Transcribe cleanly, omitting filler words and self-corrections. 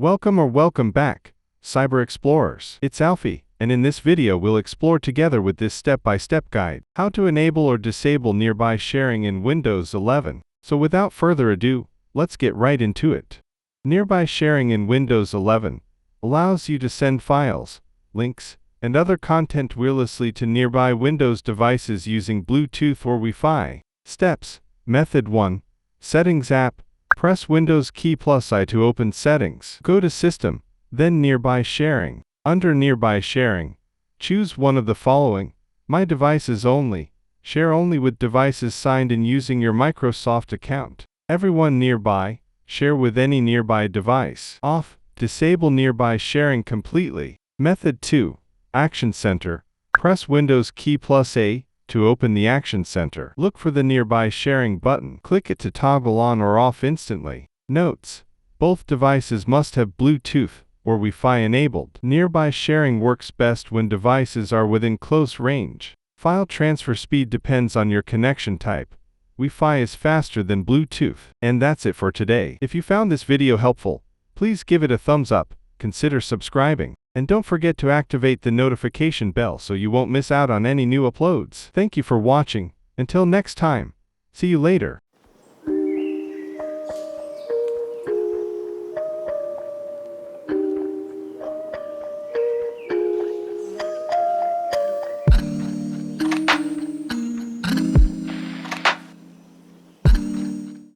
Welcome back, Cyber Explorers. It's Alfie, and in this video we'll explore together with this step-by-step guide, how to enable or disable nearby sharing in Windows 11. So without further ado, let's get right into it. Nearby sharing in Windows 11 allows you to send files, links, and other content wirelessly to nearby Windows devices using Bluetooth or Wi-Fi. Steps. Method 1. Settings app. Press Windows key +I to open Settings. Go to System, then Nearby Sharing. Under Nearby Sharing, choose one of the following: My Devices Only. Share only with devices signed in using your Microsoft account. Everyone Nearby. Share with any nearby device. Off. Disable nearby sharing completely. Method 2. Action Center. Press Windows key +A to open the Action Center. Look for the Nearby Sharing button. Click it to toggle on or off instantly. Notes: both devices must have Bluetooth or Wi-Fi enabled. Nearby sharing works best when devices are within close range. File transfer speed depends on your connection type. Wi-Fi is faster than Bluetooth. And that's it for today. If you found this video helpful, please give it a thumbs up, consider subscribing, and don't forget to activate the notification bell so you won't miss out on any new uploads. Thank you for watching. Until next time, see you later.